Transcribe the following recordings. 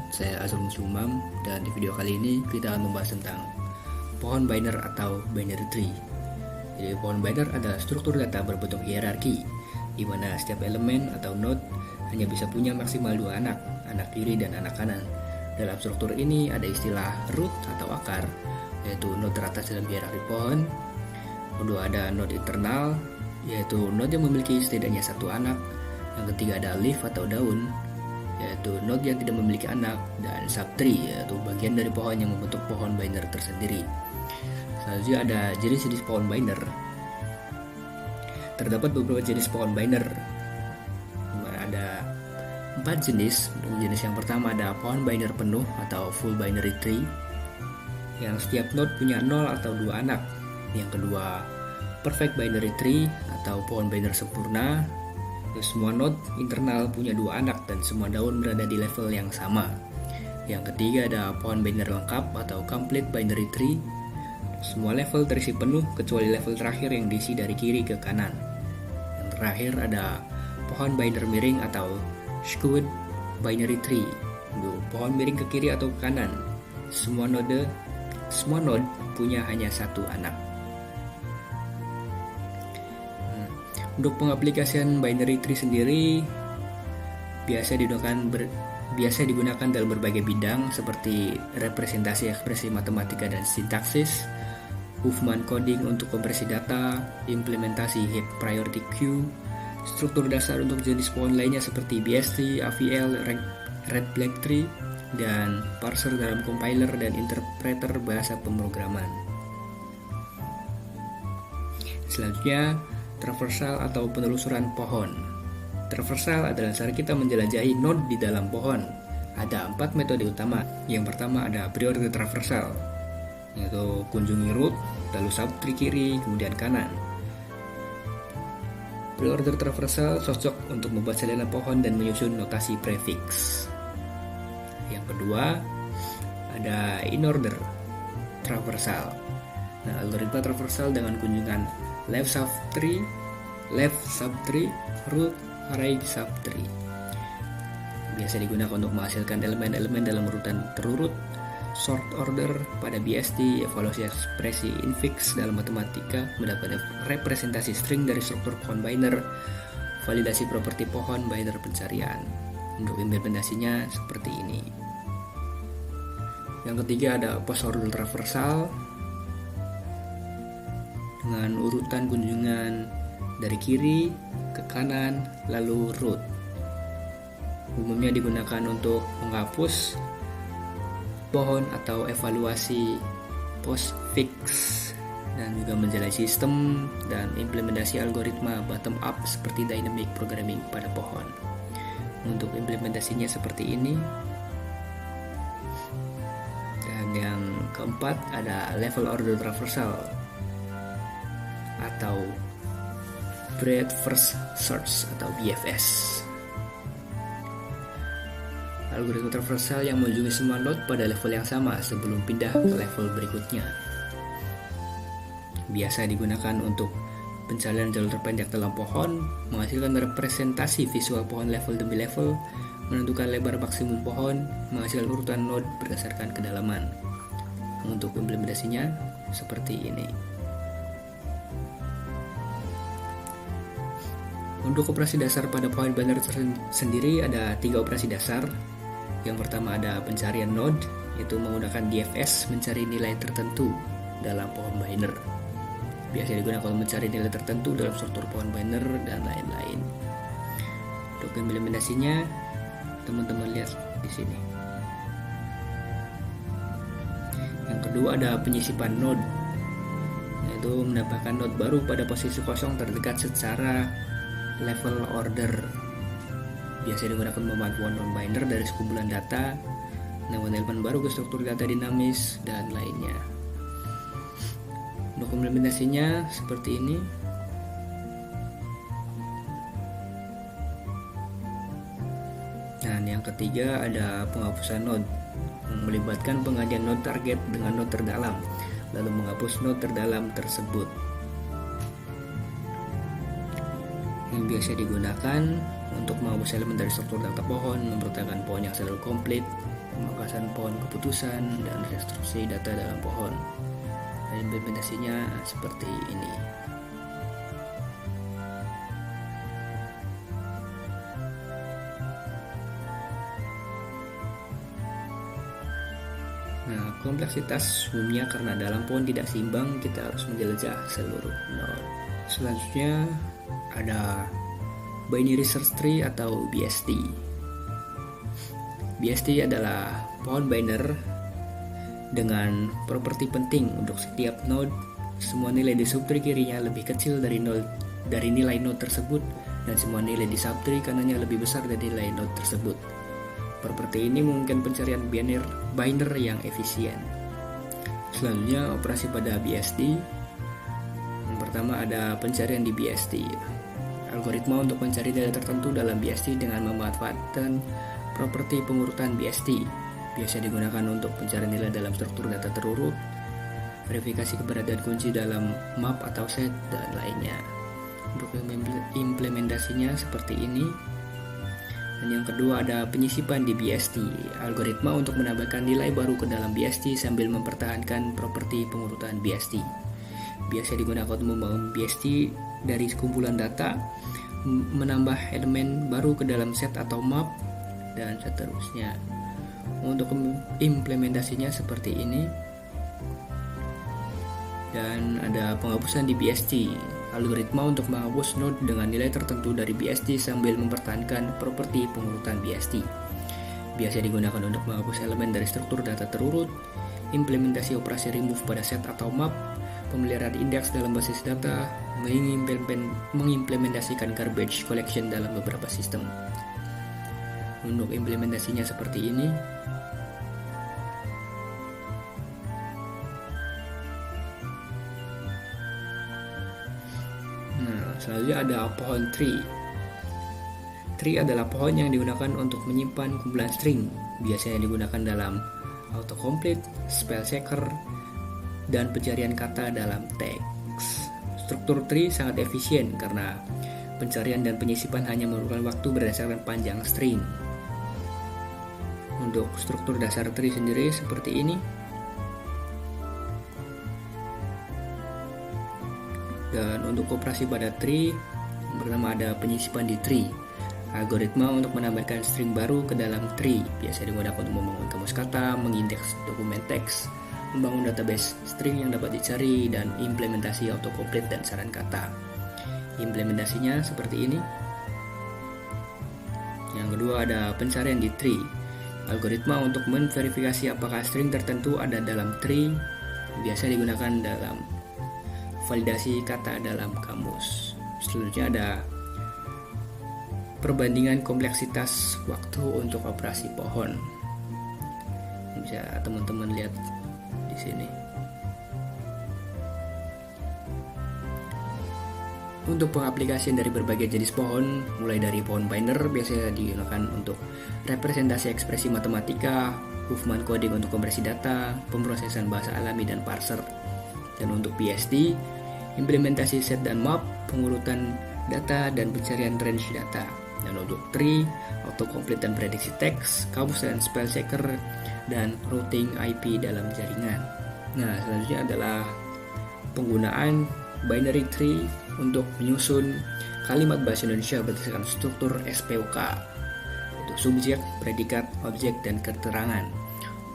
saya Azrul Muslimam dan di video kali ini kita akan membahas tentang pohon binary atau binary tree. Jadi pohon binary adalah struktur data berbentuk hierarki di mana setiap elemen atau node hanya bisa punya maksimal dua anak kiri dan anak kanan. Dalam struktur ini ada istilah root atau akar, yaitu node teratas dalam hierarki pohon. Kedua ada node internal, yaitu node yang memiliki setidaknya satu anak. Yang ketiga ada leaf atau daun, yaitu node yang tidak memiliki anak, dan subtree, yaitu bagian dari pohon yang membentuk pohon binary tersendiri. Selanjutnya ada jenis-jenis pohon binary. Terdapat beberapa jenis pohon binary. Ada 4 jenis. Jenis yang pertama ada pohon binary penuh atau full binary tree, yang setiap node punya 0 atau 2 anak. Yang kedua, perfect binary tree atau pohon binary sempurna. Semua node internal punya 2 anak dan semua daun berada di level yang sama. Yang ketiga ada pohon binary lengkap atau complete binary tree. Semua level terisi penuh kecuali level terakhir yang diisi dari kiri ke kanan. Yang terakhir ada pohon binary miring atau skewed binary tree. Pohon miring ke kiri atau ke kanan. Semua node punya hanya satu anak. Untuk pengaplikasian binary tree sendiri biasa digunakan dalam berbagai bidang seperti representasi ekspresi matematika dan sintaksis, Huffman coding untuk kompresi data, implementasi heap priority queue, struktur dasar untuk jenis pohon lainnya seperti BST, AVL, red black tree, dan parser dalam compiler dan interpreter bahasa pemrograman. Selanjutnya traversal atau penelusuran pohon. Traversal adalah cara kita menjelajahi node di dalam pohon. Ada 4 metode utama. Yang pertama ada pre-order traversal, yaitu kunjungi root, lalu subtree kiri, kemudian kanan. Pre-order traversal cocok untuk membuat salinan pohon dan menyusun notasi prefix. Yang kedua ada in-order traversal. Algoritma traversal dengan kunjungan left subtree, root, right subtree. Biasa digunakan untuk menghasilkan elemen-elemen dalam urutan terurut, sort order pada BST, evaluasi ekspresi infix dalam matematika, mendapat representasi string dari struktur pohon binary, validasi properti pohon binary pencarian. Untuk implementasinya seperti ini. Yang ketiga ada post order traversal dengan urutan kunjungan dari kiri ke kanan lalu root. Umumnya digunakan untuk menghapus pohon atau evaluasi postfix dan juga menjalani sistem dan implementasi algoritma bottom up seperti dynamic programming pada pohon. Untuk implementasinya seperti ini. Dan yang keempat ada level order traversal atau breadth first search atau BFS. Algoritma traversal yang mengunjungi semua node pada level yang sama sebelum pindah ke level berikutnya. Biasa digunakan untuk pencarian jalur terpendek dalam pohon, menghasilkan representasi visual pohon level demi level, menentukan lebar maksimum pohon, menghasilkan urutan node berdasarkan kedalaman. Untuk implementasinya seperti ini. Untuk operasi dasar pada pohon binary sendiri ada 3 operasi dasar. Yang pertama ada pencarian node, yaitu menggunakan DFS mencari nilai tertentu dalam pohon binary. Biasa digunakan untuk mencari nilai tertentu dalam struktur pohon binary dan lain-lain. Untuk implementasinya, teman-teman lihat di sini. Yang kedua ada penyisipan node, yaitu menambahkan node baru pada posisi kosong terdekat secara level order. Biasa digunakan pemantauan non-binary dari sekumpulan data, menambahkan elemen baru ke struktur data dinamis, dan lainnya. Untuk implementasinya seperti ini. Dan yang ketiga ada penghapusan node, melibatkan penggantian node target dengan node terdalam, lalu menghapus node terdalam tersebut. Yang biasa digunakan untuk menghapus elemen dari struktur data pohon, mempertahankan pohon yang selalu komplit, pemangkasan pohon keputusan, dan rekonstruksi data dalam pohon. Dan implementasinya seperti ini. Nah, kompleksitas umumnya karena dalam pohon tidak seimbang, kita harus menjelajah seluruh node. Selanjutnya ada binary search tree atau BST. BST adalah pohon binary dengan properti penting untuk setiap node. Semua nilai di subtree kirinya lebih kecil dari nilai node tersebut, dan semua nilai di subtree kanannya lebih besar dari nilai node tersebut. Properti ini memungkinkan pencarian binary yang efisien. Selanjutnya operasi pada BST. Yang pertama ada pencarian di BST. Algoritma untuk mencari nilai tertentu dalam BST dengan memanfaatkan properti pengurutan BST. Biasa digunakan untuk pencarian nilai dalam struktur data terurut, verifikasi keberadaan kunci dalam map atau set, dan lainnya. Untuk implementasinya seperti ini. Dan yang kedua ada penyisipan di BST. Algoritma untuk menambahkan nilai baru ke dalam BST sambil mempertahankan properti pengurutan BST. Biasa digunakan untuk membangun BST dari kumpulan data, menambah elemen baru ke dalam set atau map, dan seterusnya. Untuk implementasinya seperti ini. Dan ada penghapusan di BST. Algoritma untuk menghapus node dengan nilai tertentu dari BST sambil mempertahankan properti pengurutan BST. Biasa digunakan untuk menghapus elemen dari struktur data terurut, implementasi operasi remove pada set atau map, pemeliharaan indeks dalam basis data, mengimplementasikan garbage collection dalam beberapa sistem. Untuk implementasinya seperti ini. Selanjutnya ada pohon tree. Tree adalah pohon yang digunakan untuk menyimpan kumpulan string. Biasanya digunakan dalam autocomplete, spell checker, dan pencarian kata dalam teks. Struktur tree sangat efisien karena pencarian dan penyisipan hanya memerlukan waktu berdasarkan panjang string. Untuk struktur dasar tree sendiri seperti ini. Dan untuk operasi pada tree, pertama ada penyisipan di tree. Algoritma untuk menambahkan string baru ke dalam tree. Biasa digunakan untuk membangun kamus kata, mengindeks dokumen teks, membangun database string yang dapat dicari, dan implementasi autocomplete dan saran kata. Implementasinya seperti ini. Yang kedua ada pencarian di tree. Algoritma untuk memverifikasi apakah string tertentu ada dalam tree. Biasa digunakan dalam validasi kata dalam kamus. Selanjutnya ada perbandingan kompleksitas waktu untuk operasi pohon. Bisa teman-teman lihat di sini. Untuk pengaplikasian dari berbagai jenis pohon, mulai dari pohon binary biasanya digunakan untuk representasi ekspresi matematika, Huffman coding untuk konversi data, pemrosesan bahasa alami dan parser. Dan untuk BST, implementasi set dan map, pengurutan data, dan pencarian range data. Dan untuk tree, autocomplete dan prediksi teks, kamus dan spell checker, dan routing IP dalam jaringan. Nah, selanjutnya adalah penggunaan binary tree untuk menyusun kalimat bahasa Indonesia berdasarkan struktur SPOK, yaitu subjek, predikat, objek, dan keterangan.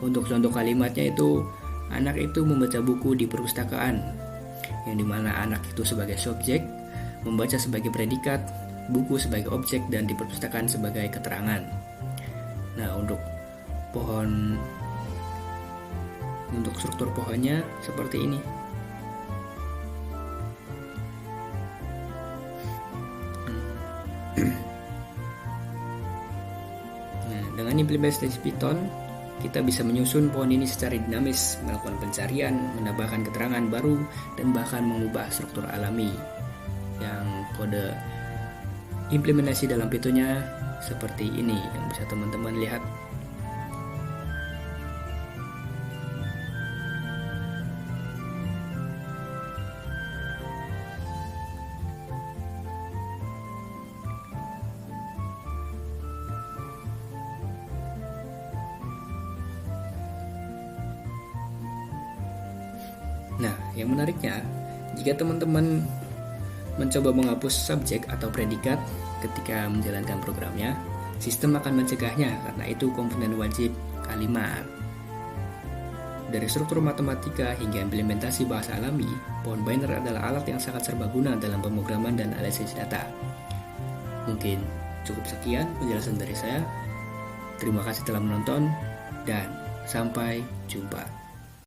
Untuk contoh kalimatnya itu, anak itu membaca buku di perpustakaan, yang dimana anak itu sebagai subjek, membaca sebagai predikat, buku sebagai objek, dan di perpustakaan sebagai keterangan. Nah, untuk struktur pohonnya seperti ini. Nah, dengan implementasi Python, kita bisa menyusun pohon ini secara dinamis, melakukan pencarian, menambahkan keterangan baru, dan bahkan mengubah struktur alami. Yang kode implementasi dalam Python-nya seperti ini, yang bisa teman-teman lihat. Nah, yang menariknya, jika teman-teman mencoba menghapus subjek atau predikat ketika menjalankan programnya, sistem akan mencegahnya karena itu komponen wajib kalimat. Dari struktur matematika hingga implementasi bahasa alami, pohon Biner adalah alat yang sangat serbaguna dalam pemrograman dan analisis data. Mungkin cukup sekian penjelasan dari saya. Terima kasih telah menonton dan sampai jumpa.